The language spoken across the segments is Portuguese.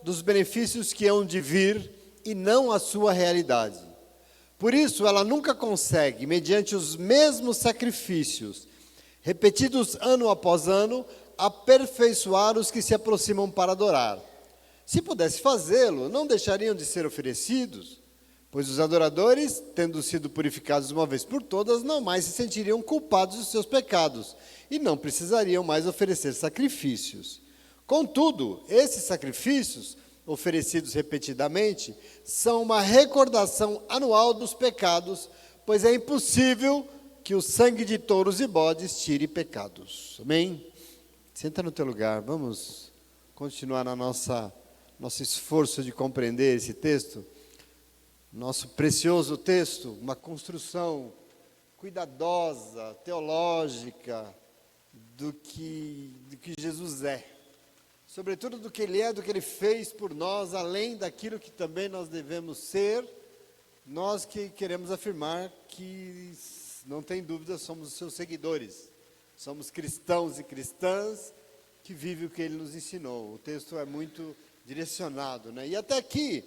dos benefícios que hão de vir e não a sua realidade. Por isso, ela nunca consegue, mediante os mesmos sacrifícios, repetidos ano após ano, aperfeiçoar os que se aproximam para adorar. Se pudesse fazê-lo, não deixariam de ser oferecidos, pois os adoradores, tendo sido purificados uma vez por todas, não mais se sentiriam culpados dos seus pecados e não precisariam mais oferecer sacrifícios. Contudo, esses sacrifícios, oferecidos repetidamente, são uma recordação anual dos pecados, pois é impossível que o sangue de touros e bodes tire pecados. Amém? Senta no teu lugar, vamos continuar na nosso esforço de compreender esse texto. Nosso precioso texto, uma construção cuidadosa, teológica, do que Jesus é. Sobretudo do que Ele é, do que Ele fez por nós, além daquilo que também nós devemos ser, nós que queremos afirmar que, não tem dúvida, somos os seus seguidores. Somos cristãos e cristãs que vivem o que Ele nos ensinou. O texto é muito direcionado, né? E até aqui,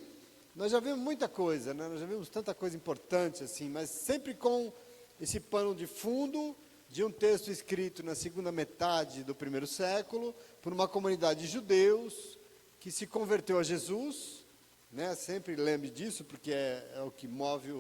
nós já vimos muita coisa, né? Nós já vimos tanta coisa importante assim, mas sempre com esse pano de fundo de um texto escrito na segunda metade do primeiro século, por uma comunidade de judeus que se converteu a Jesus, né? Sempre lembre disso, porque é o que move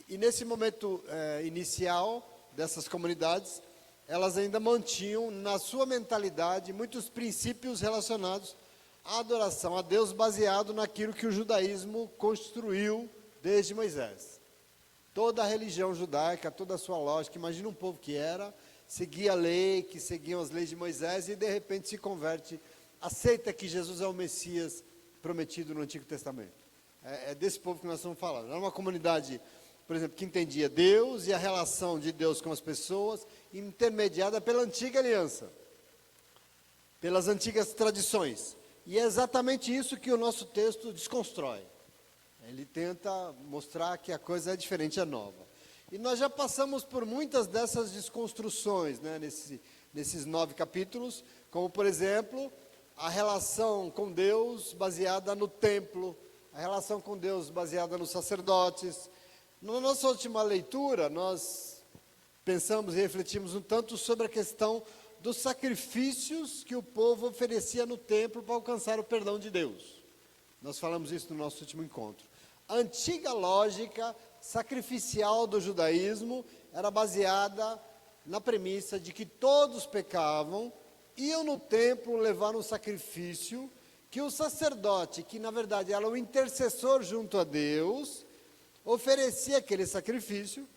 e nesse momento inicial dessas comunidades, elas ainda mantinham na sua mentalidade muitos princípios relacionados à adoração a Deus, baseado naquilo que o judaísmo construiu desde Moisés. Toda a religião judaica, toda a sua lógica, imagina um povo que seguia a lei, que seguiam as leis de Moisés e de repente se converte, aceita que Jesus é o Messias prometido no Antigo Testamento. É desse povo que nós estamos falando. Era uma comunidade, por exemplo, que entendia Deus e a relação de Deus com as pessoas, intermediada pela antiga aliança, pelas antigas tradições. E é exatamente isso que o nosso texto desconstrói. Ele tenta mostrar que a coisa é diferente, é nova. E nós já passamos por muitas dessas desconstruções, né, nesses 9 capítulos, como, por exemplo, a relação com Deus baseada no templo, a relação com Deus baseada nos sacerdotes. Na nossa última leitura, nós pensamos e refletimos um tanto sobre a questão dos sacrifícios que o povo oferecia no templo para alcançar o perdão de Deus. Nós falamos isso no nosso último encontro. A antiga lógica sacrificial do judaísmo era baseada na premissa de que todos pecavam, iam no templo levar um sacrifício, que o sacerdote, que na verdade era o intercessor junto a Deus, oferecia aquele sacrifício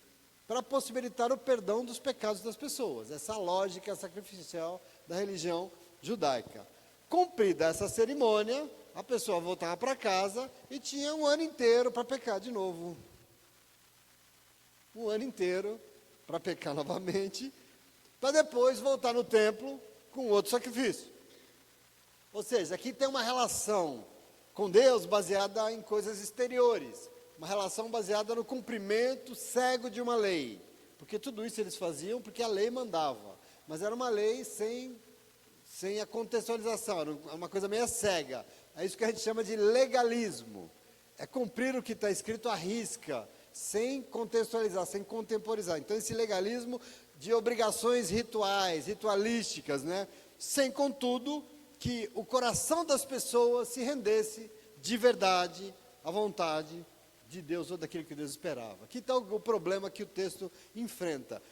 para possibilitar o perdão dos pecados das pessoas. Essa lógica sacrificial da religião judaica. Cumprida essa cerimônia, a pessoa voltava para casa e tinha um ano inteiro para pecar de novo. Um ano inteiro para pecar novamente, para depois voltar no templo com outro sacrifício. Ou seja, aqui tem uma relação com Deus baseada em coisas exteriores, uma relação baseada no cumprimento cego de uma lei, porque tudo isso eles faziam porque a lei mandava, mas era uma lei sem a contextualização, era uma coisa meio cega. É isso que a gente chama de legalismo, é cumprir o que está escrito à risca, sem contextualizar, sem contemporizar. Então esse legalismo de obrigações rituais, ritualísticas, né? Sem, contudo, que o coração das pessoas se rendesse de verdade à vontade de Deus ou daquilo que Deus esperava. Aqui está o problema que o texto enfrenta.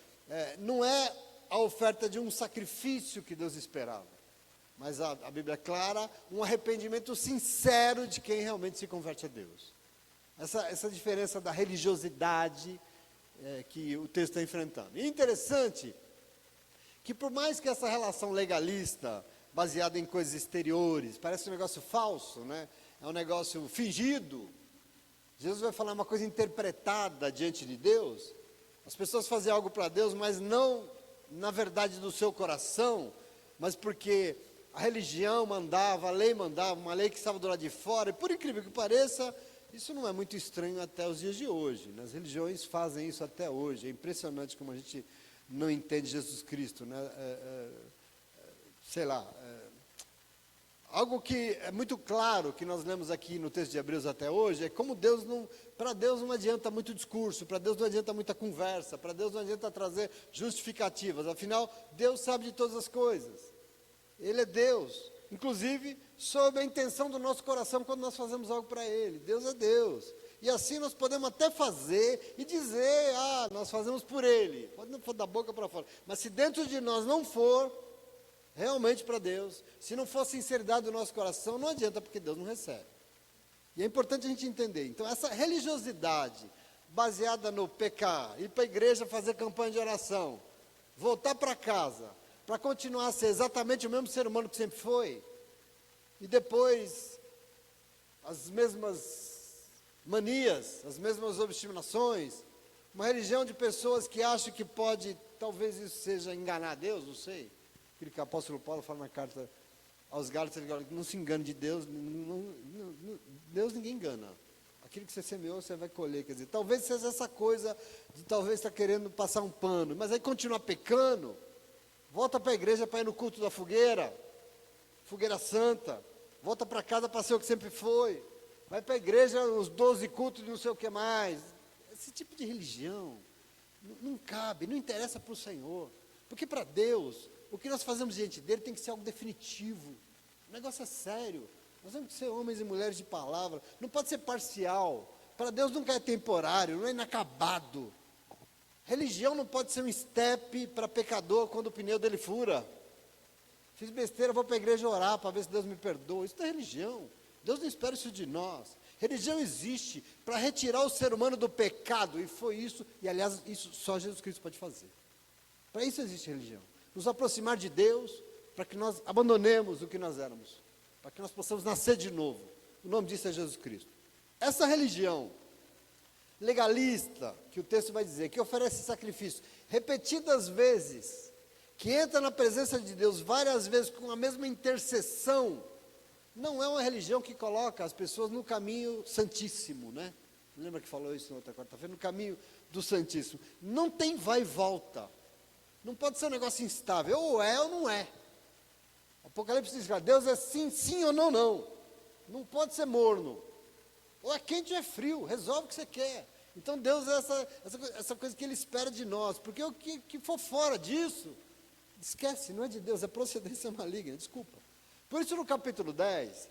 Não é a oferta de um sacrifício que Deus esperava, mas a Bíblia é clara, um arrependimento sincero de quem realmente se converte a Deus. Essa diferença da religiosidade que o texto está enfrentando. E é interessante que por mais que essa relação legalista, baseada em coisas exteriores, parece um negócio falso, né? É um negócio fingido. Jesus vai falar uma coisa interpretada diante de Deus. As pessoas fazem algo para Deus, mas não na verdade do seu coração, mas porque a religião mandava, a lei mandava, uma lei que estava do lado de fora. E por incrível que pareça, isso não é muito estranho até os dias de hoje. As religiões fazem isso até hoje. É impressionante como a gente não entende Jesus Cristo, né? Sei lá, Algo que é muito claro, que nós lemos aqui no texto de Hebreus até hoje, é como Deus não, para Deus não adianta muito discurso, para Deus não adianta muita conversa, para Deus não adianta trazer justificativas, afinal, Deus sabe de todas as coisas. Ele é Deus, inclusive, sob a intenção do nosso coração quando nós fazemos algo para Ele. Deus é Deus. E assim nós podemos até fazer e dizer, nós fazemos por Ele. Pode não for da boca para fora, mas se dentro de nós não for realmente para Deus, se não for sinceridade do nosso coração, não adianta, porque Deus não recebe. E é importante a gente entender. Então, essa religiosidade baseada no pecar, ir para a igreja fazer campanha de oração, voltar para casa, para continuar a ser exatamente o mesmo ser humano que sempre foi, e depois as mesmas manias, as mesmas obstinações, uma religião de pessoas que acham que pode, talvez isso seja enganar Deus, não sei. Aquilo que o apóstolo Paulo fala na carta aos Gálatas, ele fala que não se engane de Deus, Deus ninguém engana. Aquilo que você semeou, você vai colher. Quer dizer, talvez seja essa coisa de talvez estar querendo passar um pano, mas aí continuar pecando, volta para a igreja para ir no culto da fogueira santa, volta para casa para ser o que sempre foi, vai para a igreja os 12 cultos de não sei o que mais. Esse tipo de religião não cabe, não interessa para o Senhor, porque para Deus, o que nós fazemos diante dele tem que ser algo definitivo. O negócio é sério. Nós temos que ser homens e mulheres de palavra. Não pode ser parcial. Para Deus nunca é temporário, não é inacabado. Religião não pode ser um step para pecador quando o pneu dele fura. Fiz besteira, vou para a igreja orar para ver se Deus me perdoa. Isso não é religião. Deus não espera isso de nós. Religião existe para retirar o ser humano do pecado. E foi isso, e aliás, isso só Jesus Cristo pode fazer. Para isso existe religião. Nos aproximar de Deus, para que nós abandonemos o que nós éramos, para que nós possamos nascer de novo. O nome disso é Jesus Cristo. Essa religião legalista, que o texto vai dizer, que oferece sacrifício repetidas vezes, que entra na presença de Deus várias vezes com a mesma intercessão, não é uma religião que coloca as pessoas no caminho santíssimo, né? Lembra que falou isso na outra quarta-feira? No caminho do santíssimo. Não tem vai e volta. Não pode ser um negócio instável, ou é ou não é. Apocalipse diz que Deus é sim, sim ou não, não. Não pode ser morno. Ou é quente ou é frio, resolve o que você quer. Então Deus é essa coisa que Ele espera de nós, porque o que for fora disso, esquece, não é de Deus, é procedência maligna, desculpa. Por isso no capítulo 10,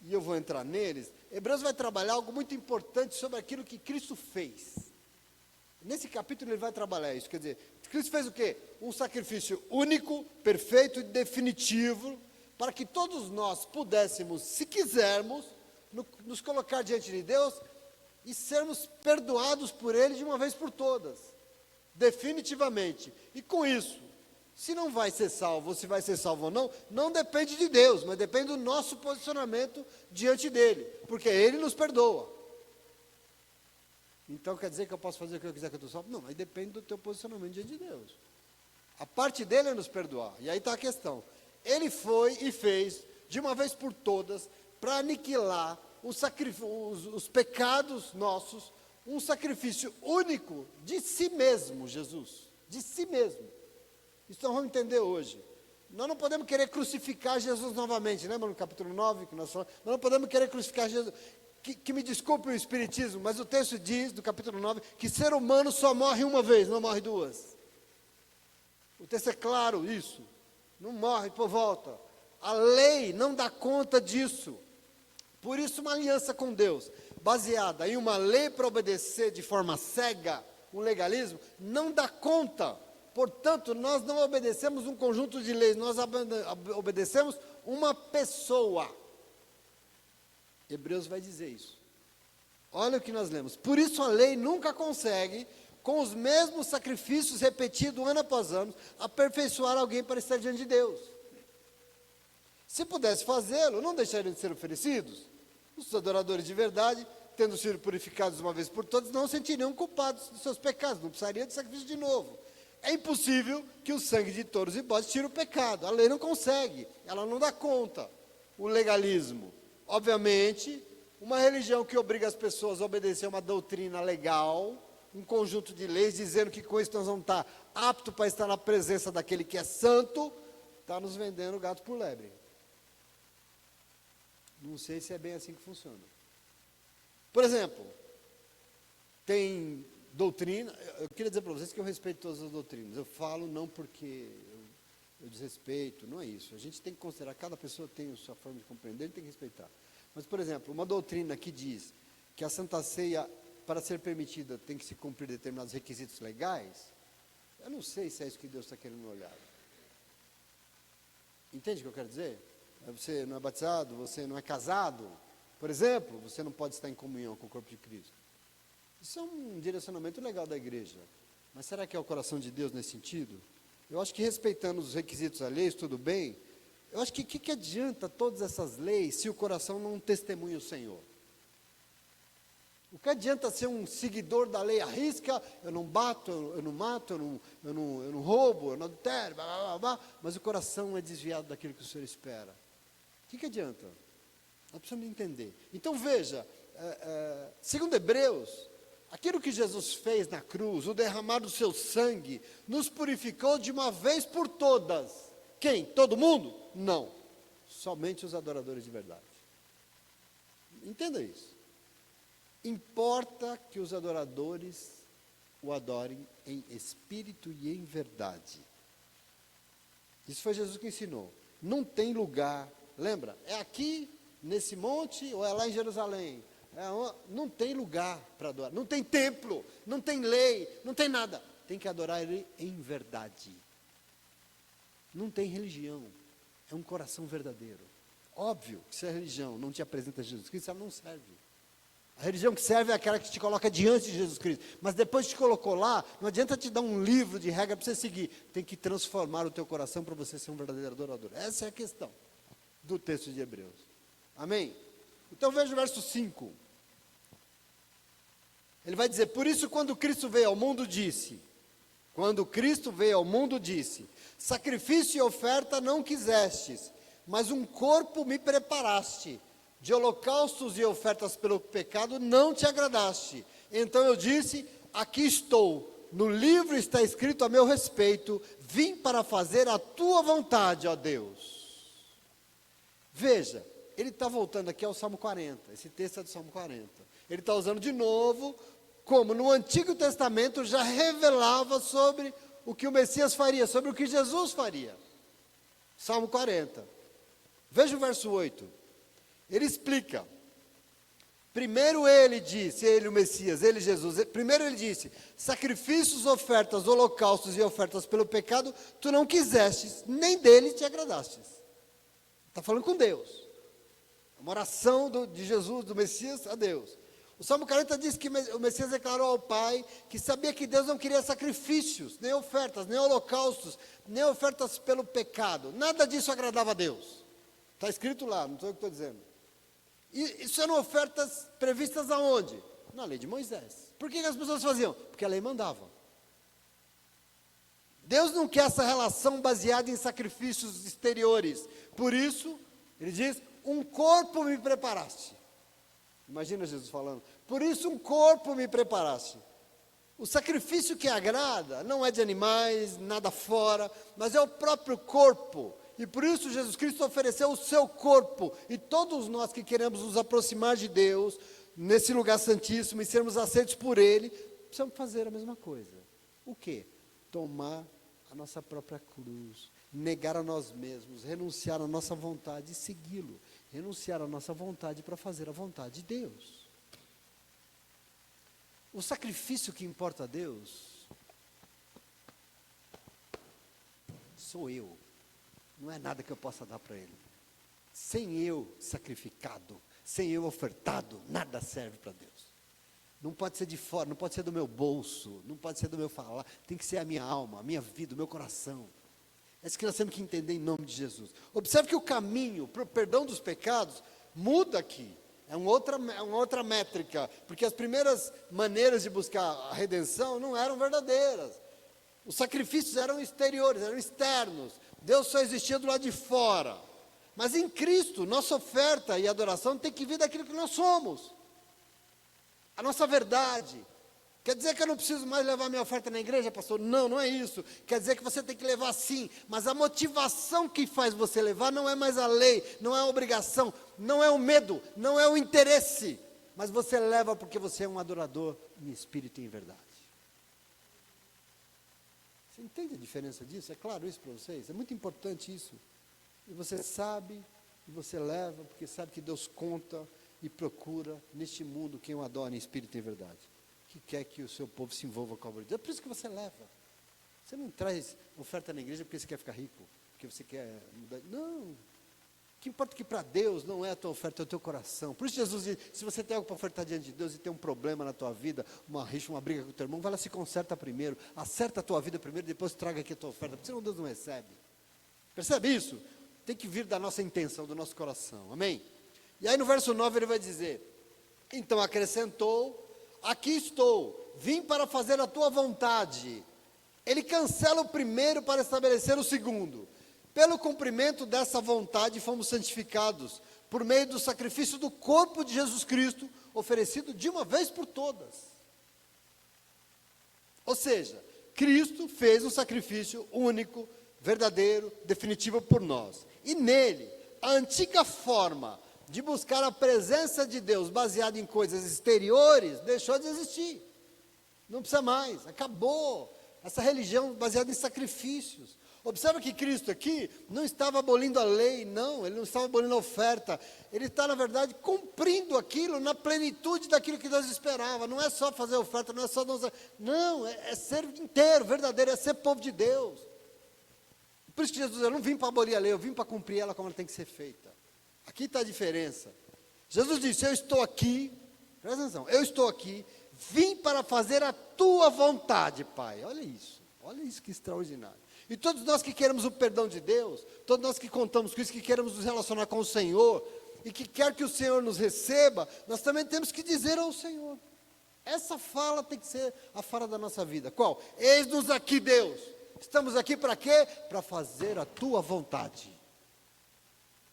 e eu vou entrar neles, Hebreus vai trabalhar algo muito importante sobre aquilo que Cristo fez. Nesse capítulo ele vai trabalhar isso, quer dizer, Cristo fez o quê? Um sacrifício único, perfeito e definitivo, para que todos nós pudéssemos, se quisermos, nos colocar diante de Deus e sermos perdoados por Ele de uma vez por todas, definitivamente. E com isso, se não vai ser salvo, ou se vai ser salvo ou não, não depende de Deus, mas depende do nosso posicionamento diante dEle, porque Ele nos perdoa. Então quer dizer que eu posso fazer o que eu quiser que eu estou salvo? Não, aí depende do teu posicionamento diante de Deus. A parte dele é nos perdoar. E aí está a questão. Ele foi e fez, de uma vez por todas, para aniquilar os pecados nossos, um sacrifício único de si mesmo, Jesus. De si mesmo. Isso nós vamos entender hoje. Nós não podemos querer crucificar Jesus novamente. Lembra no capítulo 9 que nós falamos? Nós não podemos querer crucificar Jesus. Que me desculpe o espiritismo, mas o texto diz, do capítulo 9, que ser humano só morre uma vez, não morre duas. O texto é claro isso. Não morre por volta. A lei não dá conta disso. Por isso uma aliança com Deus, baseada em uma lei para obedecer de forma cega, um legalismo, não dá conta. Portanto, nós não obedecemos um conjunto de leis, nós obedecemos uma pessoa. Hebreus vai dizer isso. Olha o que nós lemos. Por isso a lei nunca consegue, com os mesmos sacrifícios repetidos ano após ano, aperfeiçoar alguém para estar diante de Deus. Se pudesse fazê-lo, não deixariam de ser oferecidos. Os adoradores de verdade, tendo sido purificados uma vez por todas, não sentiriam culpados dos seus pecados, não precisariam de sacrifício de novo. É impossível que o sangue de touros e bodes tire o pecado. A lei não consegue, ela não dá conta. O legalismo. Obviamente, uma religião que obriga as pessoas a obedecer uma doutrina legal, um conjunto de leis, dizendo que com isso nós vamos estar aptos para estar na presença daquele que é santo, está nos vendendo gato por lebre. Não sei se é bem assim que funciona. Por exemplo, tem doutrina, eu queria dizer para vocês que eu respeito todas as doutrinas. Eu falo não porque eu desrespeito, não é isso. A gente tem que considerar, cada pessoa tem a sua forma de compreender, tem que respeitar. Mas, por exemplo, uma doutrina que diz que a Santa Ceia, para ser permitida, tem que se cumprir determinados requisitos legais, eu não sei se é isso que Deus está querendo olhar. Entende o que eu quero dizer? Você não é batizado, você não é casado, por exemplo, você não pode estar em comunhão com o corpo de Cristo. Isso é um direcionamento legal da igreja. Mas será que é o coração de Deus nesse sentido? Eu acho que respeitando os requisitos alheios, tudo bem. Eu acho que o que adianta todas essas leis se o coração não testemunha o Senhor? O que adianta ser um seguidor da lei à risca? Eu não bato, eu não mato, eu não roubo, eu não adultero, blá, blá, blá, blá, mas o coração é desviado daquilo que o Senhor espera. O que adianta? Nós precisamos entender. Então veja, segundo Hebreus, aquilo que Jesus fez na cruz, o derramar do seu sangue, nos purificou de uma vez por todas. Quem? Todo mundo? Não. Somente os adoradores de verdade. Entenda isso. Importa que os adoradores o adorem em espírito e em verdade. Isso foi Jesus que ensinou. Não tem lugar, lembra? É aqui, nesse monte, ou é lá em Jerusalém? Não tem lugar para adorar. Não tem templo, não tem lei, não tem nada. Tem que adorar Ele em verdade. Não tem religião. É um coração verdadeiro. Óbvio que se a religião não te apresenta Jesus Cristo, ela não serve. A religião que serve é aquela que te coloca diante de Jesus Cristo. Mas depois que te colocou lá, não adianta te dar um livro de regra para você seguir. Tem que transformar o teu coração para você ser um verdadeiro adorador. Essa é a questão do texto de Hebreus. Amém? Então veja o verso 5. Ele vai dizer, por isso quando Cristo veio ao mundo disse, sacrifício e oferta não quisestes, mas um corpo me preparaste. De holocaustos e ofertas pelo pecado não te agradaste. Então eu disse, aqui estou, no livro está escrito a meu respeito, vim para fazer a tua vontade, ó Deus. Veja, ele está voltando aqui ao Salmo 40, esse texto é do Salmo 40. Ele está usando de novo, como no Antigo Testamento já revelava sobre o que o Messias faria, sobre o que Jesus faria. Salmo 40. Veja o verso 8. Ele explica. Primeiro ele disse, ele o Messias, ele Jesus, primeiro ele disse, sacrifícios, ofertas, holocaustos e ofertas pelo pecado, tu não quisestes, nem dele te agradastes. Está falando com Deus. Uma oração de Jesus, do Messias a Deus. O Salmo 40 diz que o Messias declarou ao Pai que sabia que Deus não queria sacrifícios, nem ofertas, nem holocaustos, nem ofertas pelo pecado. Nada disso agradava a Deus. Está escrito lá, não sou eu que estou dizendo. E isso eram ofertas previstas aonde? Na lei de Moisés. Por que as pessoas faziam? Porque a lei mandava. Deus não quer essa relação baseada em sacrifícios exteriores. Por isso, ele diz, um corpo me preparaste. Imagina Jesus falando, por isso um corpo me preparaste. O sacrifício que agrada não é de animais, nada fora, mas é o próprio corpo. E por isso Jesus Cristo ofereceu o seu corpo. E todos nós que queremos nos aproximar de Deus, nesse lugar santíssimo, e sermos aceitos por Ele, precisamos fazer a mesma coisa. O quê? Tomar a nossa própria cruz, negar a nós mesmos, renunciar à nossa vontade e segui-lo. Renunciar à nossa vontade para fazer a vontade de Deus. O sacrifício que importa a Deus sou eu. Não é nada que eu possa dar para Ele. Sem eu sacrificado, sem eu ofertado, nada serve para Deus. Não pode ser de fora, não pode ser do meu bolso, não pode ser do meu falar, tem que ser a minha alma, a minha vida, o meu coração. É isso que nós temos que entender em nome de Jesus. Observe que o caminho para o perdão dos pecados muda aqui. É uma outra métrica, porque as primeiras maneiras de buscar a redenção não eram verdadeiras. Os sacrifícios eram exteriores, eram externos. Deus só existia do lado de fora. Mas em Cristo, nossa oferta e adoração tem que vir daquilo que nós somos. A nossa verdade. Quer dizer que eu não preciso mais levar minha oferta na igreja, pastor? Não, não é isso. Quer dizer que você tem que levar sim. Mas a motivação que faz você levar não é mais a lei, não é a obrigação. não é o medo, não é o interesse, mas você leva porque você é um adorador em espírito e em verdade. Você entende a diferença disso? É claro isso para vocês? É muito importante isso. E você sabe, e você leva, porque sabe que Deus conta e procura neste mundo quem o adora em espírito e em verdade, que quer que o seu povo se envolva com a obra de Deus. É por isso que você leva. Você não traz oferta na igreja porque você quer ficar rico, porque você quer mudar. Não. O que importa é que para Deus não é a tua oferta, é o teu coração. Por isso Jesus diz, se você tem algo para ofertar diante de Deus e tem um problema na tua vida, uma rixa, uma briga com o teu irmão, vai lá, se conserta primeiro, acerta a tua vida primeiro, depois traga aqui a tua oferta, porque senão Deus não recebe. Percebe isso? Tem que vir da nossa intenção, do nosso coração, amém? E aí no verso 9 ele vai dizer, então acrescentou, aqui estou, vim para fazer a tua vontade. Ele cancela o primeiro para estabelecer o segundo. Pelo cumprimento dessa vontade fomos santificados, por meio do sacrifício do corpo de Jesus Cristo, oferecido de uma vez por todas. Ou seja, Cristo fez um sacrifício único, verdadeiro, definitivo por nós. E nele, a antiga forma de buscar a presença de Deus baseada em coisas exteriores, deixou de existir. Não precisa mais, acabou. Essa religião baseada em sacrifícios. Observa que Cristo aqui não estava abolindo a lei, não, ele não estava abolindo a oferta, ele está, na verdade, cumprindo aquilo na plenitude daquilo que Deus esperava. Não é só fazer oferta, não é só dançar, não, é ser inteiro, verdadeiro, é ser povo de Deus. Por isso que Jesus, eu não vim para abolir a lei, eu vim para cumprir ela como ela tem que ser feita. Aqui está a diferença. Jesus disse, eu estou aqui, presta atenção, eu estou aqui, vim para fazer a tua vontade, Pai. Olha isso que extraordinário. E todos nós que queremos o perdão de Deus, todos nós que contamos com isso, que queremos nos relacionar com o Senhor, e que quer que o Senhor nos receba, nós também temos que dizer ao Senhor. Essa fala tem que ser a fala da nossa vida. Qual? Eis-nos aqui, Deus. Estamos aqui para quê? Para fazer a tua vontade.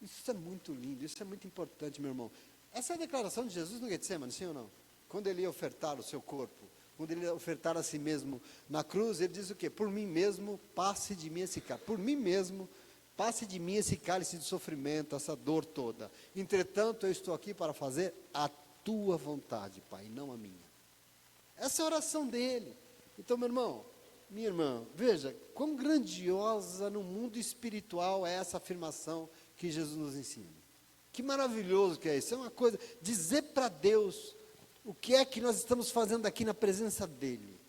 Isso é muito lindo, isso é muito importante, meu irmão. Essa é a declaração de Jesus no Getsemane, sim ou não? Quando ele ia ofertar o seu corpo, quando ele ia ofertar a si mesmo na cruz, ele diz o quê? Por mim mesmo, passe de mim esse cálice. Por mim mesmo, passe de mim esse cálice de sofrimento, essa dor toda. Entretanto, eu estou aqui para fazer a tua vontade, Pai, não a minha. Essa é a oração dele. Então, meu irmão, minha irmã, veja, quão grandiosa no mundo espiritual é essa afirmação que Jesus nos ensina. Que maravilhoso que é isso. É uma coisa, dizer para Deus o que é que nós estamos fazendo aqui na presença dEle.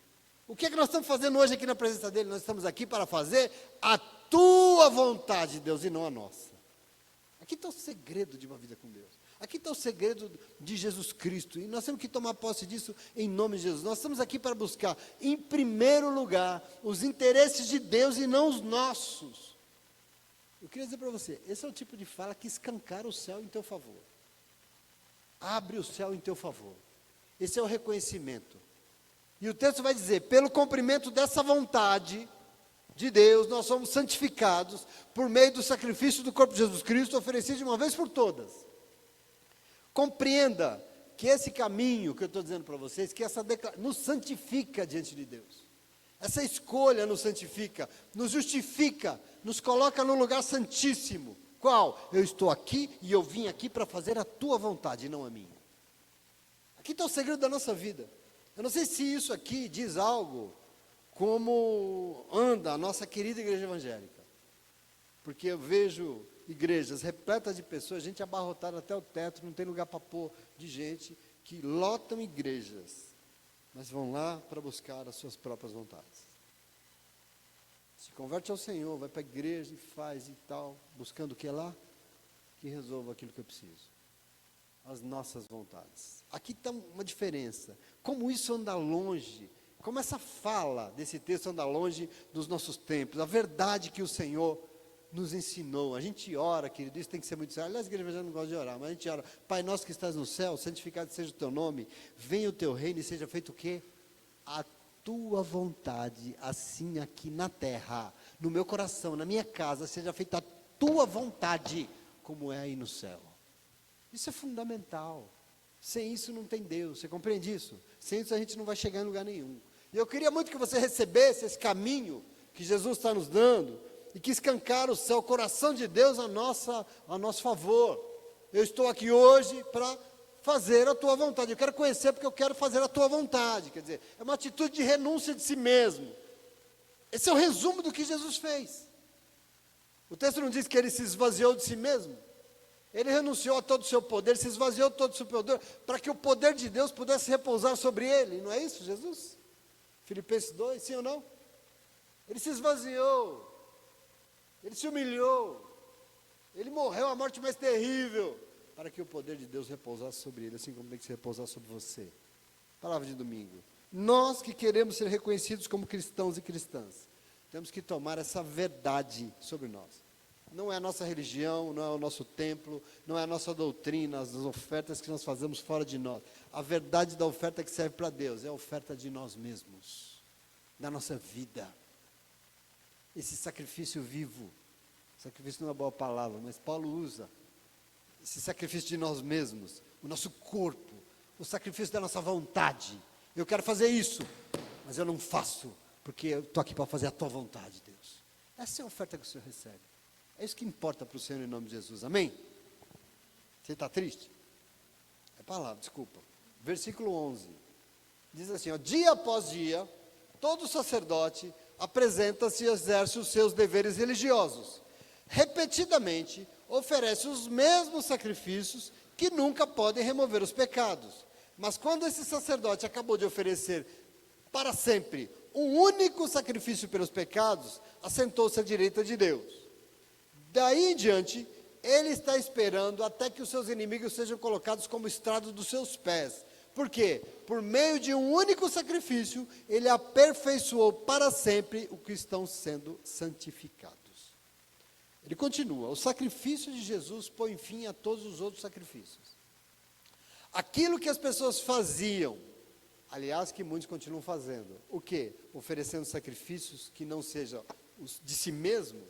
O que é que nós estamos fazendo hoje aqui na presença dEle? Nós estamos aqui para fazer a tua vontade, Deus, e não a nossa. Aqui está o segredo de uma vida com Deus. Aqui está o segredo de Jesus Cristo. E nós temos que tomar posse disso em nome de Jesus. Nós estamos aqui para buscar, em primeiro lugar, os interesses de Deus e não os nossos. Eu queria dizer para você, esse é o tipo de fala que escancara o céu em teu favor. Abre o céu em teu favor. Esse é o reconhecimento. E o texto vai dizer, pelo cumprimento dessa vontade de Deus, nós somos santificados por meio do sacrifício do corpo de Jesus Cristo, oferecido de uma vez por todas. Compreenda que esse caminho que eu estou dizendo para vocês, que essa nos santifica diante de Deus. Essa escolha nos santifica, nos justifica, nos coloca no lugar santíssimo. Qual? Eu estou aqui e eu vim aqui para fazer a tua vontade, não a minha. Aqui está o segredo da nossa vida. Eu não sei se isso aqui diz algo como anda a nossa querida igreja evangélica. Porque eu vejo igrejas repletas de pessoas, gente abarrotada até o teto, não tem lugar para pôr de gente, que lotam igrejas, mas vão lá para buscar as suas próprias vontades. Se converte ao Senhor, vai para a igreja e faz e tal, buscando o que lá? Que resolva aquilo que eu preciso. As nossas vontades. Aqui está uma diferença. Como isso anda longe, como essa fala desse texto anda longe dos nossos tempos, a verdade que o Senhor nos ensinou. A gente ora, querido, isso tem que ser muito sério. Aliás, a igreja já não gosta de orar, mas a gente ora. Pai nosso que estás no céu, santificado seja o teu nome, venha o teu reino e seja feito o quê? A tua vontade, assim aqui na terra, no meu coração, na minha casa, seja feita a tua vontade, como é aí no céu. Isso é fundamental. Sem isso não tem Deus, você compreende isso? Sem isso a gente não vai chegar em lugar nenhum. E eu queria muito que você recebesse esse caminho que Jesus está nos dando, e que escancara o céu, o coração de Deus a nosso favor. eu estou aqui hoje para fazer a tua vontade. Eu quero conhecer porque eu quero fazer a tua vontade. Quer dizer, é uma atitude de renúncia de si mesmo. Esse é o resumo do que Jesus fez. O texto não diz que ele se esvaziou de si mesmo. Ele renunciou a todo o seu poder, se esvaziou de todo o seu poder, para que o poder de Deus pudesse repousar sobre ele. Não é isso, Jesus? Filipenses 2, sim ou não? Ele se esvaziou. Ele se humilhou. Ele morreu a morte mais terrível, para que o poder de Deus repousasse sobre ele, assim como tem que se repousar sobre você. Palavra de domingo. Nós que queremos ser reconhecidos como cristãos e cristãs, temos que tomar essa verdade sobre nós. Não é a nossa religião, não é o nosso templo, não é a nossa doutrina, as ofertas que nós fazemos fora de nós. A verdade da oferta que serve para Deus é a oferta de nós mesmos, da nossa vida. Esse sacrifício vivo, sacrifício não é uma boa palavra, mas Paulo usa. Esse sacrifício de nós mesmos, o nosso corpo, o sacrifício da nossa vontade. Eu quero fazer isso, mas eu não faço, porque eu estou aqui para fazer a tua vontade, Deus. Essa é a oferta que o Senhor recebe. É isso que importa para o Senhor em nome de Jesus, amém? Você está triste? É palavra, desculpa. Versículo 11, diz assim, ó, dia após dia, todo sacerdote apresenta-se e exerce os seus deveres religiosos. Repetidamente, oferece os mesmos sacrifícios que nunca podem remover os pecados. Mas quando esse sacerdote acabou de oferecer para sempre um único sacrifício pelos pecados, assentou-se à direita de Deus. Daí em diante, ele está esperando até que os seus inimigos sejam colocados como estrado dos seus pés. Por quê? Por meio de um único sacrifício, ele aperfeiçoou para sempre os que estão sendo santificados. Ele continua, o sacrifício de Jesus põe fim a todos os outros sacrifícios. Aquilo que as pessoas faziam, aliás, que muitos continuam fazendo, o quê? Oferecendo sacrifícios que não sejam os de si mesmo,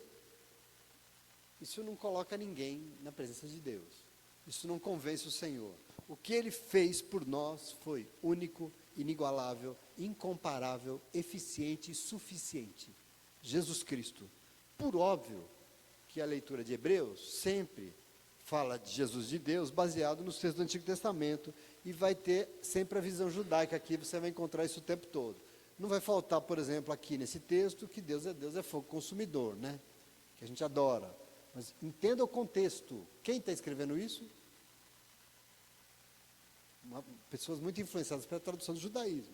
isso não coloca ninguém na presença de Deus. Isso não convence o Senhor. O que Ele fez por nós foi único, inigualável, incomparável, eficiente e suficiente. Jesus Cristo. Por óbvio que a leitura de Hebreus sempre fala de Jesus de Deus, baseado nos textos do Antigo Testamento, e vai ter sempre a visão judaica aqui, você vai encontrar isso o tempo todo. Não vai faltar, por exemplo, aqui nesse texto, que Deus é fogo consumidor, né? Que a gente adora. Mas entenda o contexto. Quem está escrevendo isso? Pessoas muito influenciadas pela tradução do judaísmo.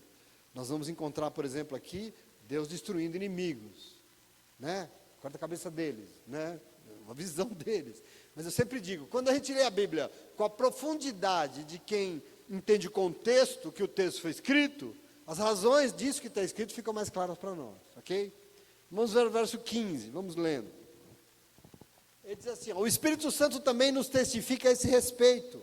Nós vamos encontrar, por exemplo, aqui, Deus destruindo inimigos, né? Corta a cabeça deles, né? Uma visão deles. Mas eu sempre digo, quando a gente lê a Bíblia com a profundidade de quem entende o contexto que o texto foi escrito, as razões disso que está escrito ficam mais claras para nós, ok? Vamos ver o verso 15, vamos lendo. Ele diz assim, o Espírito Santo também nos testifica a esse respeito.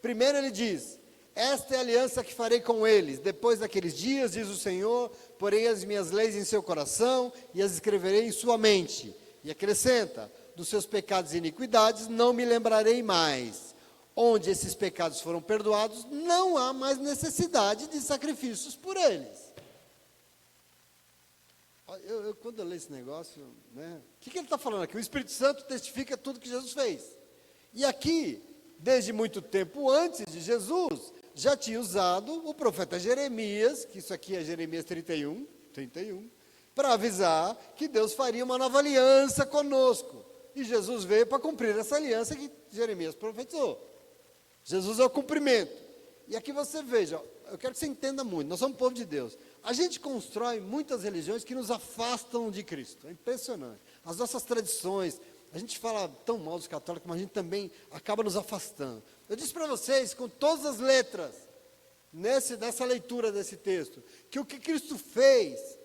Primeiro ele diz, esta é a aliança que farei com eles, depois daqueles dias, diz o Senhor, porei as minhas leis em seu coração e as escreverei em sua mente. E acrescenta, dos seus pecados e iniquidades não me lembrarei mais. Onde esses pecados foram perdoados, não há mais necessidade de sacrifícios por eles. Quando eu leio esse negócio, né, o que ele está falando aqui? O Espírito Santo testifica tudo que Jesus fez. E aqui, desde muito tempo antes de Jesus, já tinha usado o profeta Jeremias, que isso aqui é Jeremias 31, para avisar que Deus faria uma nova aliança conosco. E Jesus veio para cumprir essa aliança que Jeremias profetizou. Jesus é o cumprimento. E aqui você veja, eu quero que você entenda muito, nós somos povo de Deus. A gente constrói muitas religiões que nos afastam de Cristo. É impressionante. As nossas tradições, a gente fala tão mal dos católicos, mas a gente também acaba nos afastando. Eu disse para vocês, com todas as letras, nessa leitura desse texto, que o que Cristo fez,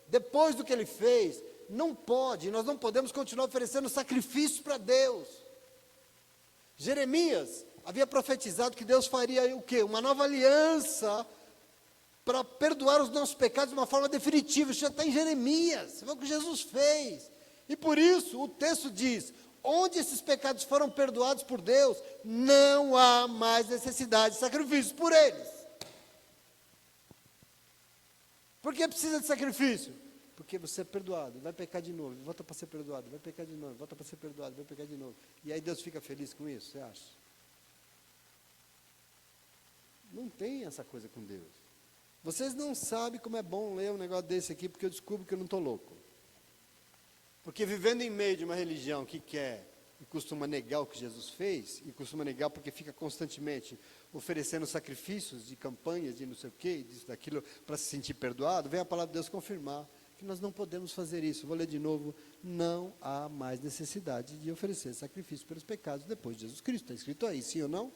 depois do que Ele fez, nós não podemos continuar oferecendo sacrifícios para Deus. Jeremias havia profetizado que Deus faria o quê? Uma nova aliança para perdoar os nossos pecados de uma forma definitiva. Isso já está em Jeremias, você vê o que Jesus fez. E por isso o texto diz, onde esses pecados foram perdoados por Deus, não há mais necessidade de sacrifícios por eles. Por que precisa de sacrifício? Porque você é perdoado, vai pecar de novo, volta para ser perdoado, vai pecar de novo, volta para ser perdoado, vai pecar de novo. E aí Deus fica feliz com isso, você acha? não tem essa coisa com Deus. Vocês não sabem como é bom ler um negócio desse aqui, porque eu descubro que eu não estou louco. Porque vivendo em meio de uma religião que quer e costuma negar o que Jesus fez, e costuma negar porque fica constantemente oferecendo sacrifícios de campanhas, de não sei o quê, disso, daquilo, para se sentir perdoado, vem a palavra de Deus confirmar que nós não podemos fazer isso. Vou ler de novo: não há mais necessidade de oferecer sacrifício pelos pecados depois de Jesus Cristo. Está escrito aí, sim ou não?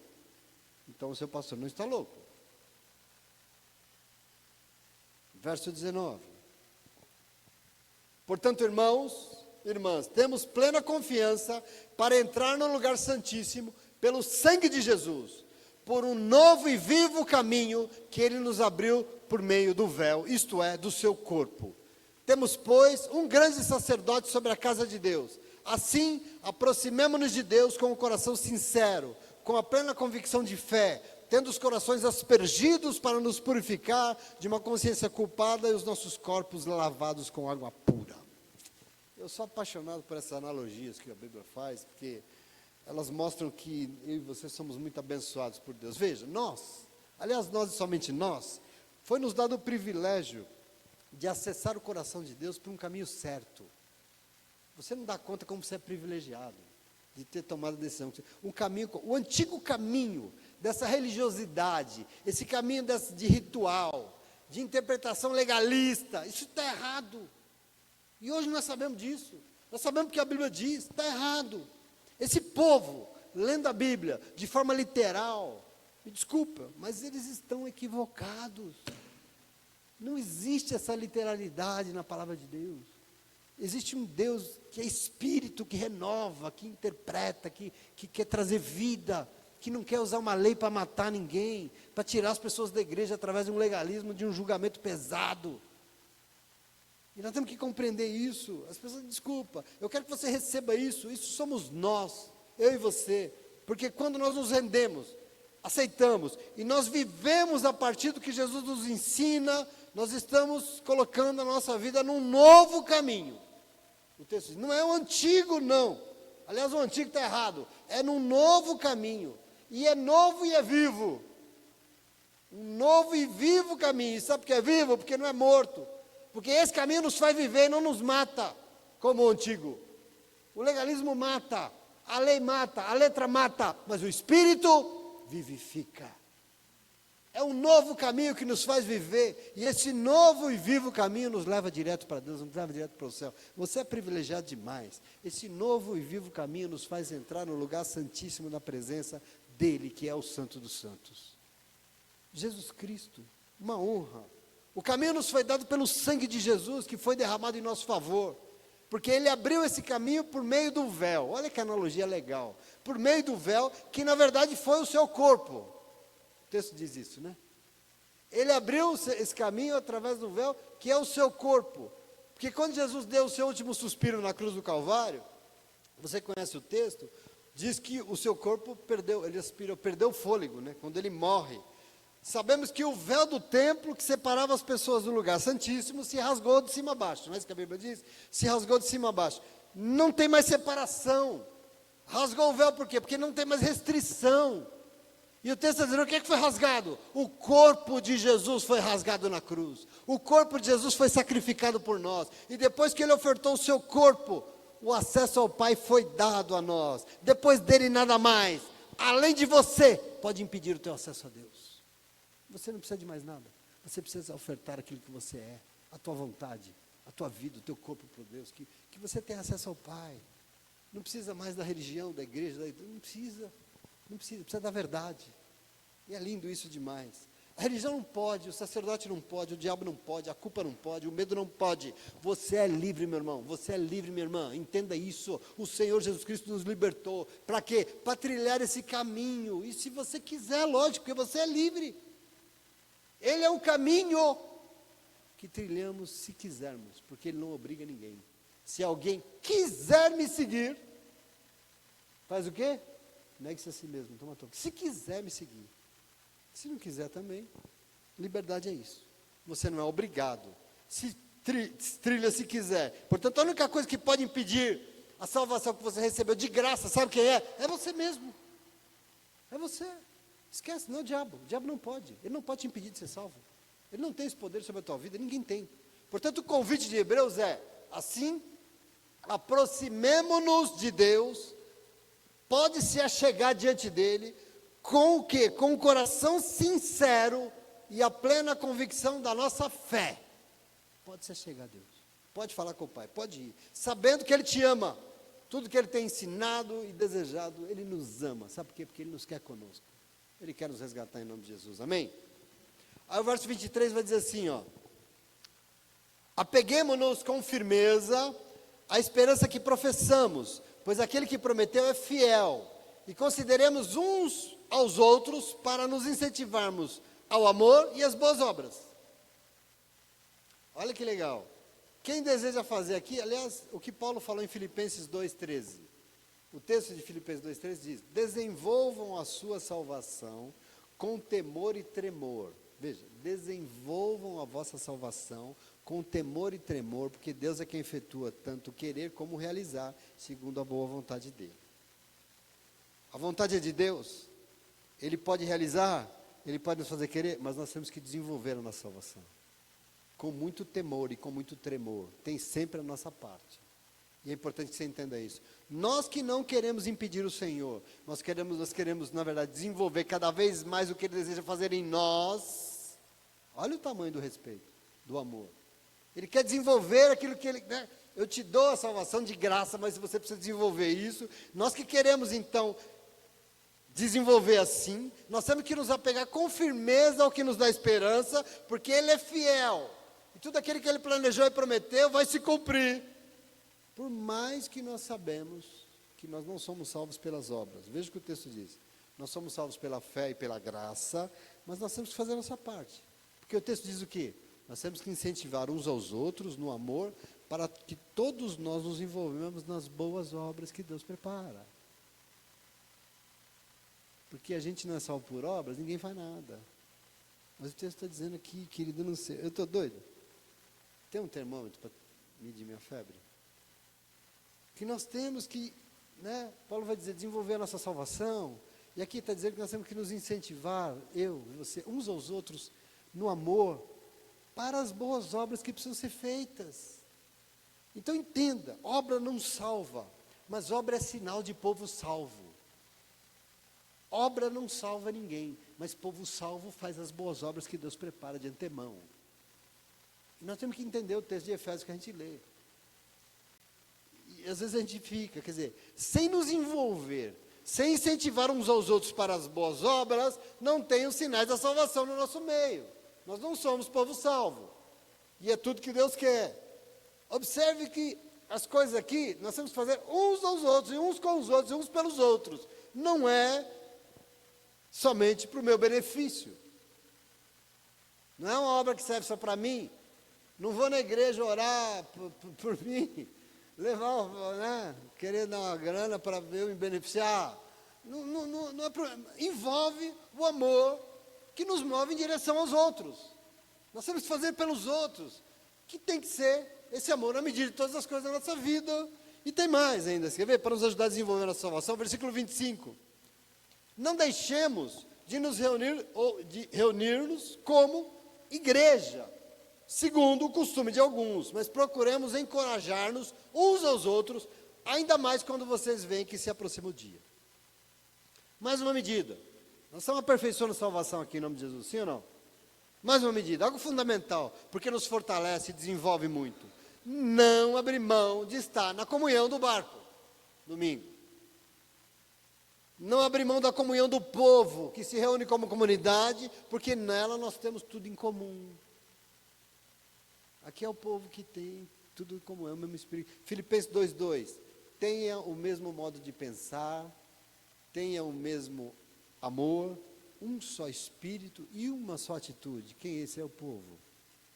Então o seu pastor não está louco. Verso 19. Portanto, irmãos, irmãs, temos plena confiança para entrar no lugar santíssimo pelo sangue de Jesus, por um novo e vivo caminho que Ele nos abriu por meio do véu, isto é, do seu corpo. Temos, pois, um grande sacerdote sobre a casa de Deus. Assim, aproximemo-nos de Deus com um coração sincero, com a plena convicção de fé, tendo os corações aspergidos para nos purificar de uma consciência culpada e os nossos corpos lavados com água pura. Eu sou apaixonado por essas analogias que a Bíblia faz, porque elas mostram que eu e você somos muito abençoados por Deus. Veja, nós e somente nós, foi nos dado o privilégio de acessar o coração de Deus por um caminho certo. Você não dá conta como você é privilegiado de ter tomado a decisão. O antigo caminho dessa religiosidade, esse caminho de ritual, de interpretação legalista, isso está errado. E hoje nós sabemos disso. Nós sabemos que a Bíblia diz, está errado. Esse povo, lendo a Bíblia de forma literal, me desculpa, mas eles estão equivocados. Não existe essa literalidade na palavra de Deus. Existe um Deus que é espírito, que renova, que interpreta, que quer trazer vida, que não quer usar uma lei para matar ninguém, para tirar as pessoas da igreja através de um legalismo, de um julgamento pesado. E nós temos que compreender isso. As pessoas, desculpa, eu quero que você receba isso. Isso somos nós, eu e você. Porque quando nós nos rendemos, aceitamos, e nós vivemos a partir do que Jesus nos ensina, nós estamos colocando a nossa vida num novo caminho. O texto diz, não é o antigo não. Aliás, o antigo está errado. É num novo caminho. E é novo e é vivo. Um novo e vivo caminho. E sabe por que é vivo? Porque não é morto. Porque esse caminho nos faz viver e não nos mata, como o antigo. O legalismo mata, a lei mata, a letra mata, mas o Espírito vivifica. É um novo caminho que nos faz viver, e esse novo e vivo caminho nos leva direto para Deus, nos leva direto para o céu. Você é privilegiado demais. Esse novo e vivo caminho nos faz entrar no lugar santíssimo na presença dele, que é o Santo dos Santos. Jesus Cristo, uma honra. O caminho nos foi dado pelo sangue de Jesus, que foi derramado em nosso favor, porque Ele abriu esse caminho por meio do véu. Olha que analogia legal. Por meio do véu, que na verdade foi o seu corpo. O texto diz isso, né? Ele abriu esse caminho através do véu, que é o seu corpo. Porque quando Jesus deu o seu último suspiro na cruz do Calvário, você conhece o texto, diz que o seu corpo perdeu o fôlego, né? Quando ele morre. Sabemos que o véu do templo que separava as pessoas do lugar santíssimo se rasgou de cima a baixo. Não é isso que a Bíblia diz? Se rasgou de cima a baixo. Não tem mais separação. Rasgou o véu por quê? Porque não tem mais restrição. E o texto está dizendo, o que é que foi rasgado? O corpo de Jesus foi rasgado na cruz. O corpo de Jesus foi sacrificado por nós. E depois que Ele ofertou o seu corpo, o acesso ao Pai foi dado a nós. Depois dele nada mais, além de você, pode impedir o teu acesso a Deus. Você não precisa de mais nada. Você precisa ofertar aquilo que você é, a tua vontade, a tua vida, o teu corpo para Deus, que você tenha acesso ao Pai. Não precisa mais da religião, da igreja, não precisa da verdade. E é lindo isso demais. A religião não pode, o sacerdote não pode, o diabo não pode, a culpa não pode, o medo não pode. Você é livre, meu irmão, você é livre, minha irmã, entenda isso. O Senhor Jesus Cristo nos libertou. Para quê? Para trilhar esse caminho. E se você quiser, lógico, porque você é livre. Ele é um caminho que trilhamos se quisermos, porque Ele não obriga ninguém. Se alguém quiser me seguir, faz o quê? Negue-se a si mesmo, toma toque. Se quiser me seguir, se não quiser também, liberdade é isso. Você não é obrigado. Se trilha se quiser. Portanto, a única coisa que pode impedir a salvação que você recebeu de graça, sabe quem é? É você mesmo. É você. Esquece, não é o diabo. O diabo não pode. Ele não pode te impedir de ser salvo. Ele não tem esse poder sobre a tua vida, ninguém tem. Portanto, o convite de Hebreus é, assim, aproximemo-nos de Deus, pode se achegar diante dele, com o quê? Com o coração sincero e a plena convicção da nossa fé. Pode se achegar a Deus, pode falar com o Pai, pode ir, sabendo que Ele te ama, tudo que Ele tem ensinado e desejado, Ele nos ama, sabe por quê? Porque Ele nos quer conosco, Ele quer nos resgatar em nome de Jesus, amém? Aí o verso 23 vai dizer assim, ó, apeguemo-nos com firmeza à esperança que professamos, pois aquele que prometeu é fiel, e consideremos uns aos outros para nos incentivarmos ao amor e às boas obras. Olha que legal. Quem deseja fazer aqui, aliás, o que Paulo falou em Filipenses 2,13. O texto de Filipenses 2,13 diz, desenvolvam a sua salvação com temor e tremor. Veja, desenvolvam a vossa salvação com temor e tremor, porque Deus é quem efetua tanto querer como realizar, segundo a boa vontade dele. A vontade é de Deus, Ele pode realizar, Ele pode nos fazer querer, mas nós temos que desenvolver a nossa salvação. Com muito temor e com muito tremor, tem sempre a nossa parte. E é importante que você entenda isso. Nós que não queremos impedir o Senhor, nós queremos, na verdade, desenvolver cada vez mais o que Ele deseja fazer em nós. Olha o tamanho do respeito, do amor. Ele quer desenvolver aquilo que Ele... Né? Eu te dou a salvação de graça, mas você precisa desenvolver isso. Nós que queremos, então, desenvolver assim, nós temos que nos apegar com firmeza ao que nos dá esperança, porque Ele é fiel. E tudo aquilo que Ele planejou e prometeu vai se cumprir. Por mais que nós sabemos que nós não somos salvos pelas obras. Veja o que o texto diz. Nós somos salvos pela fé e pela graça, mas nós temos que fazer a nossa parte. Porque o texto diz o quê? Nós temos que incentivar uns aos outros no amor, para que todos nós nos envolvemos nas boas obras que Deus prepara. Porque a gente não é salvo por obras, ninguém faz nada. Mas o texto está dizendo aqui, querido, não sei, eu estou doido. Tem um termômetro para medir minha febre? Que nós temos que, né, Paulo vai dizer, desenvolver a nossa salvação, e aqui está dizendo que nós temos que nos incentivar, eu e você, uns aos outros, no amor, para as boas obras que precisam ser feitas. Então entenda, obra não salva, mas obra é sinal de povo salvo. Obra não salva ninguém, mas povo salvo faz as boas obras que Deus prepara de antemão. E nós temos que entender o texto de Efésios que a gente lê. E às vezes a gente fica, quer dizer, sem nos envolver, sem incentivar uns aos outros para as boas obras, não tem os sinais da salvação no nosso meio. Nós não somos povo salvo. E é tudo que Deus quer. Observe que as coisas aqui, nós temos que fazer uns aos outros, e uns com os outros, e uns pelos outros. Não é somente para o meu benefício. Não é uma obra que serve só para mim. Não vou na igreja orar por mim, levar, né, querer dar uma grana para eu me beneficiar. Não é envolve o amor que nos move em direção aos outros. Nós temos que fazer pelos outros, que tem que ser esse amor na medida de todas as coisas da nossa vida. E tem mais ainda, você quer ver? Para nos ajudar a desenvolver a nossa salvação, versículo 25. Não deixemos de nos reunir, ou de reunir-nos como igreja, segundo o costume de alguns, mas procuremos encorajar-nos uns aos outros, ainda mais quando vocês veem que se aproxima o dia. Mais uma medida. Nós estamos aperfeiçoando a salvação aqui em nome de Jesus, sim ou não? Mais uma medida, algo fundamental, porque nos fortalece e desenvolve muito. Não abrir mão de estar na comunhão do barco, domingo. Não abrir mão da comunhão do povo, que se reúne como comunidade, porque nela nós temos tudo em comum. Aqui é o povo que tem tudo em comum, é o mesmo espírito. Filipenses 2:2, tenha o mesmo modo de pensar, tenha o mesmo amor, um só espírito e uma só atitude. Quem esse é o povo?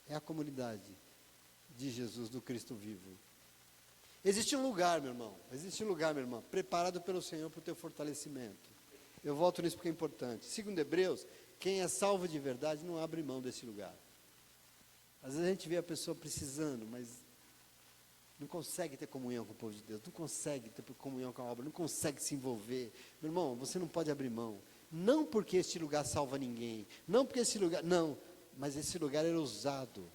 É a comunidade de Jesus, do Cristo vivo. Existe um lugar, meu irmão, preparado pelo Senhor para o teu fortalecimento. Eu volto nisso porque é importante. Segundo Hebreus, quem é salvo de verdade não abre mão desse lugar. Às vezes a gente vê a pessoa precisando, mas não consegue ter comunhão com o povo de Deus, não consegue ter comunhão com a obra, não consegue se envolver. Meu irmão, você não pode abrir mão. Não porque este lugar salva ninguém, não porque esse lugar, não, mas esse lugar era usado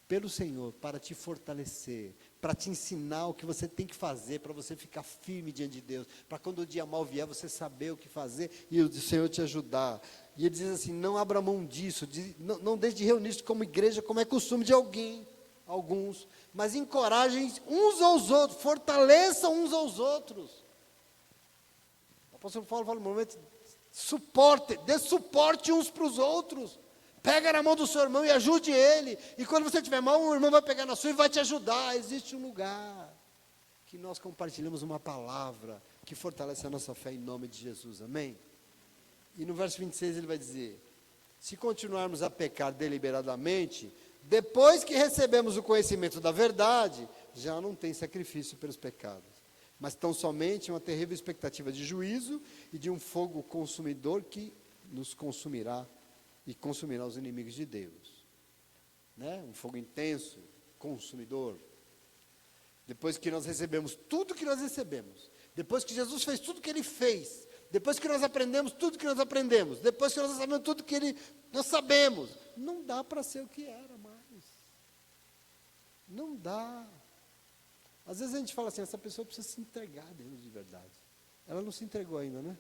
pelo Senhor para te fortalecer, para te ensinar o que você tem que fazer, para você ficar firme diante de Deus, para quando o dia mal vier, você saber o que fazer e o Senhor te ajudar. E ele diz assim, não abra mão disso, não deixe de reunir-se como igreja, como é costume de alguns, mas encorajem uns aos outros, fortaleçam uns aos outros. O apóstolo Paulo fala no momento, dê suporte uns para os outros. Pega na mão do seu irmão e ajude ele. E quando você tiver mal, o irmão vai pegar na sua e vai te ajudar. Existe um lugar que nós compartilhamos uma palavra que fortalece a nossa fé em nome de Jesus. Amém? E no verso 26 ele vai dizer, se continuarmos a pecar deliberadamente, depois que recebemos o conhecimento da verdade, já não tem sacrifício pelos pecados, mas tão somente uma terrível expectativa de juízo e de um fogo consumidor que nos consumirá e consumirá os inimigos de Deus, né? Um fogo intenso, consumidor. Depois que nós recebemos tudo que nós recebemos, depois que Jesus fez tudo que Ele fez, depois que nós aprendemos tudo que nós aprendemos, depois que nós sabemos tudo que nós sabemos, não dá para ser o que era mais, não dá. Às vezes a gente fala assim, essa pessoa precisa se entregar a Deus de verdade, ela não se entregou ainda, né?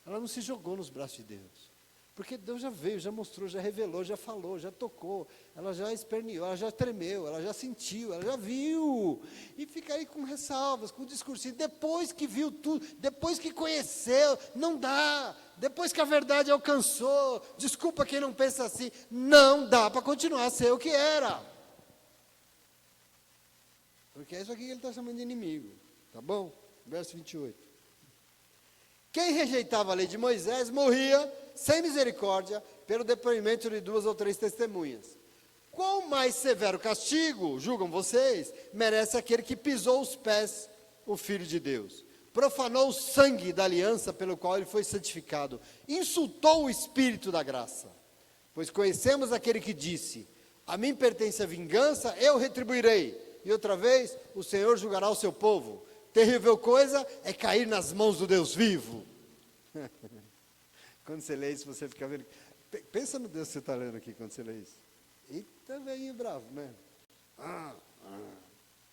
Ela não se jogou nos braços de Deus, porque Deus já veio, já mostrou, já revelou, já falou, já tocou, ela já esperneou, ela já tremeu, ela já sentiu, ela já viu, e fica aí com ressalvas, com discurso, e depois que viu tudo, depois que conheceu, não dá, depois que a verdade alcançou, desculpa quem não pensa assim, não dá para continuar a ser o que era, porque é isso aqui que ele está chamando de inimigo, tá bom? Verso 28. Quem rejeitava a lei de Moisés morria sem misericórdia pelo depoimento de 2 ou 3 testemunhas. Qual mais severo castigo, julgam vocês, merece aquele que pisou os pés, o Filho de Deus, profanou o sangue da aliança pelo qual ele foi santificado, insultou o Espírito da graça? Pois conhecemos aquele que disse, a mim pertence a vingança, eu retribuirei, e outra vez o Senhor julgará o seu povo. Terrível coisa é cair nas mãos do Deus vivo. Quando você lê isso, você fica vendo. Pensa no Deus que você está lendo aqui quando você lê isso. Eita, velho bravo, né?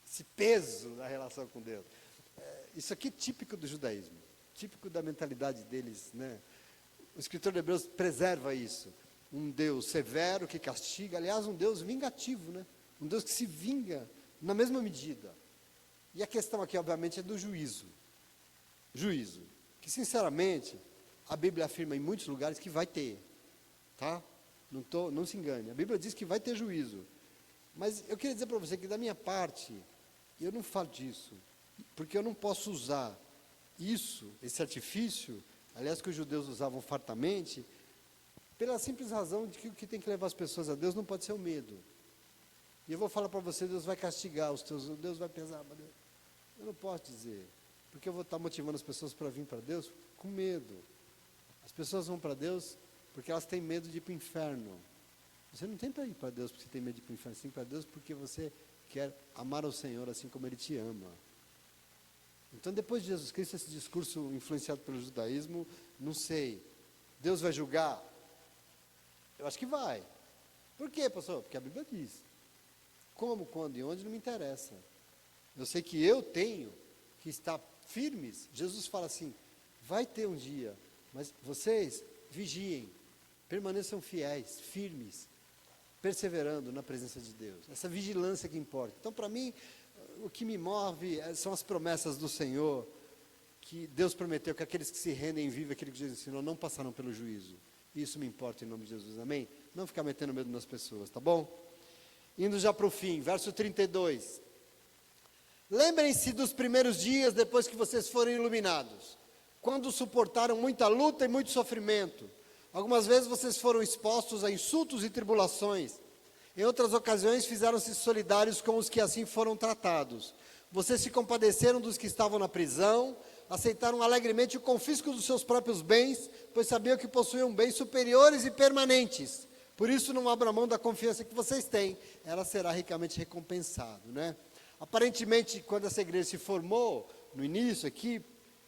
Esse peso da relação com Deus. Isso aqui é típico do judaísmo, típico da mentalidade deles, né? O escritor de Hebreus preserva isso. Um Deus severo que castiga, aliás, um Deus vingativo, né? Um Deus que se vinga na mesma medida. E a questão aqui, obviamente, é do juízo. Juízo. Que, sinceramente, a Bíblia afirma em muitos lugares que vai ter. Tá? Não se engane. A Bíblia diz que vai ter juízo. Mas eu queria dizer para você que, da minha parte, eu não falo disso. Porque eu não posso usar isso, esse artifício, aliás, que os judeus usavam fartamente, pela simples razão de que o que tem que levar as pessoas a Deus não pode ser o medo. E eu vou falar para você, Deus vai castigar os teus, Deus vai pesar, mas eu não posso dizer, porque eu vou estar motivando as pessoas para vir para Deus com medo. As pessoas vão para Deus porque elas têm medo de ir para o inferno. Você não tem para ir para Deus porque você tem medo de ir para o inferno, você tem para Deus porque você quer amar o Senhor assim como Ele te ama. Então, depois de Jesus Cristo, esse discurso influenciado pelo judaísmo, não sei, Deus vai julgar? Eu acho que vai. Por quê, pastor? Porque a Bíblia diz. Como, quando e onde não me interessa. Eu sei que eu tenho que estar firmes. Jesus fala assim, vai ter um dia, mas vocês vigiem, permaneçam fiéis, firmes, perseverando na presença de Deus. Essa vigilância que importa. Então, para mim, o que me move são as promessas do Senhor, que Deus prometeu que aqueles que se rendem e vivem aquilo que Jesus ensinou não passarão pelo juízo. Isso me importa em nome de Jesus, amém? Não ficar metendo medo nas pessoas, tá bom? Indo já para o fim, verso 32. Lembrem-se dos primeiros dias depois que vocês foram iluminados, quando suportaram muita luta e muito sofrimento. Algumas vezes vocês foram expostos a insultos e tribulações. Em outras ocasiões fizeram-se solidários com os que assim foram tratados. Vocês se compadeceram dos que estavam na prisão, aceitaram alegremente o confisco dos seus próprios bens, pois sabiam que possuíam bens superiores e permanentes. Por isso não abram mão da confiança que vocês têm, ela será ricamente recompensada, né? Aparentemente, quando essa igreja se formou, no início aqui,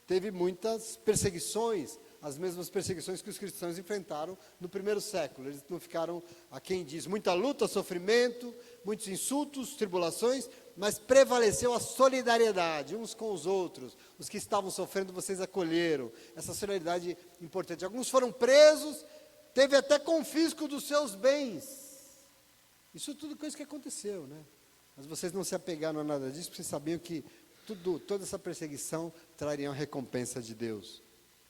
teve muitas perseguições, as mesmas perseguições que os cristãos enfrentaram no primeiro século. Eles não ficaram, a quem diz, muita luta, sofrimento, muitos insultos, tribulações, mas prevaleceu a solidariedade uns com os outros. Os que estavam sofrendo, vocês acolheram. Essa solidariedade importante. Alguns foram presos, teve até confisco dos seus bens. Isso tudo coisa que aconteceu, né? Mas vocês não se apegaram a nada disso, porque vocês sabiam que toda essa perseguição traria uma recompensa de Deus,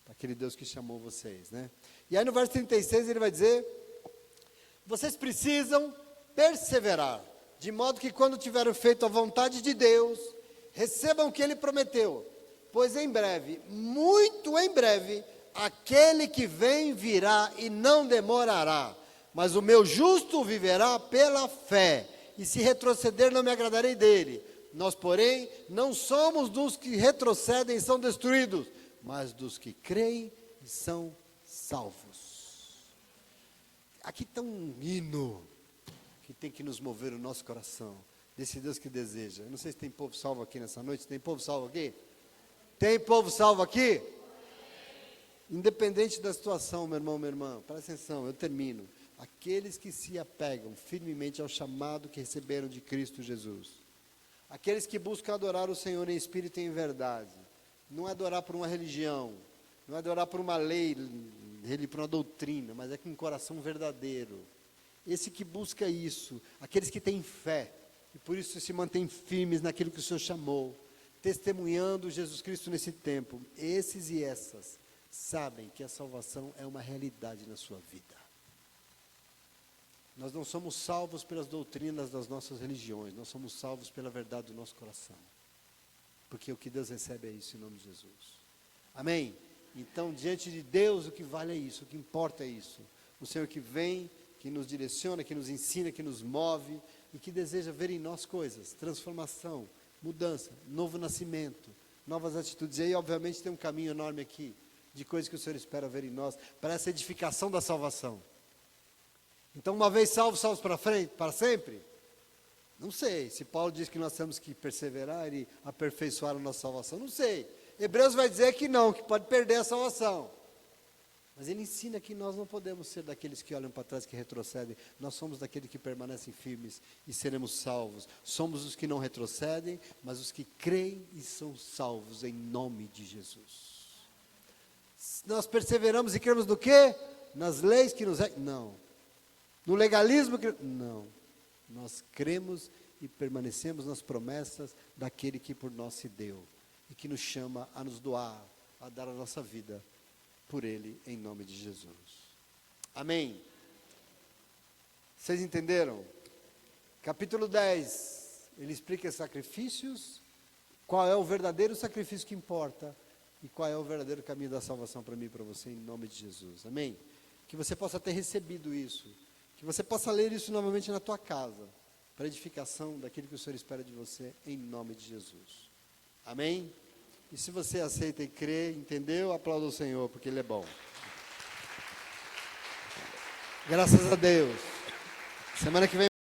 aquele Deus que chamou vocês, né? E aí no verso 36 ele vai dizer: vocês precisam perseverar, de modo que quando tiverem feito a vontade de Deus, recebam o que Ele prometeu, pois em breve, muito em breve, aquele que vem virá e não demorará, mas o meu justo viverá pela fé, e se retroceder não me agradarei dele. Nós, porém, não somos dos que retrocedem e são destruídos, mas dos que creem e são salvos. Aqui está um hino que tem que nos mover o nosso coração, desse Deus que deseja. Eu não sei se tem povo salvo aqui nessa noite. Tem povo salvo aqui? Tem povo salvo aqui? Independente da situação, meu irmão, minha irmã, presta atenção, eu termino. Aqueles que se apegam firmemente ao chamado que receberam de Cristo Jesus, aqueles que buscam adorar o Senhor em espírito e em verdade, não é adorar por uma religião, não é adorar por uma lei, por uma doutrina, mas é com um coração verdadeiro. Esse que busca isso, aqueles que têm fé, e por isso se mantêm firmes naquilo que o Senhor chamou, testemunhando Jesus Cristo nesse tempo, esses e essas sabem que a salvação é uma realidade na sua vida. Nós não somos salvos pelas doutrinas das nossas religiões, nós somos salvos pela verdade do nosso coração. Porque o que Deus recebe é isso em nome de Jesus. Amém? Então, diante de Deus, o que vale é isso, o que importa é isso. O Senhor que vem, que nos direciona, que nos ensina, que nos move e que deseja ver em nós coisas, transformação, mudança, novo nascimento, novas atitudes. E aí, obviamente, tem um caminho enorme aqui, de coisas que o Senhor espera ver em nós, para essa edificação da salvação. Então, uma vez salvos para frente, para sempre? Não sei. Se Paulo diz que nós temos que perseverar e aperfeiçoar a nossa salvação, não sei. Hebreus vai dizer que não, que pode perder a salvação. Mas ele ensina que nós não podemos ser daqueles que olham para trás, que retrocedem. Nós somos daqueles que permanecem firmes e seremos salvos. Somos os que não retrocedem, mas os que creem e são salvos em nome de Jesus. Nós perseveramos e cremos no quê? Nas leis que nos... Não. No legalismo? Não. Nós cremos e permanecemos nas promessas daquele que por nós se deu e que nos chama a nos doar, a dar a nossa vida por Ele, em nome de Jesus. Amém? Vocês entenderam? Capítulo 10, ele explica sacrifícios, qual é o verdadeiro sacrifício que importa e qual é o verdadeiro caminho da salvação para mim e para você, em nome de Jesus. Amém? Que você possa ter recebido isso, que você possa ler isso novamente na tua casa, para edificação daquilo que o Senhor espera de você, em nome de Jesus. Amém? E se você aceita e crê, entendeu? Aplauda o Senhor, porque Ele é bom. Graças a Deus. Semana que vem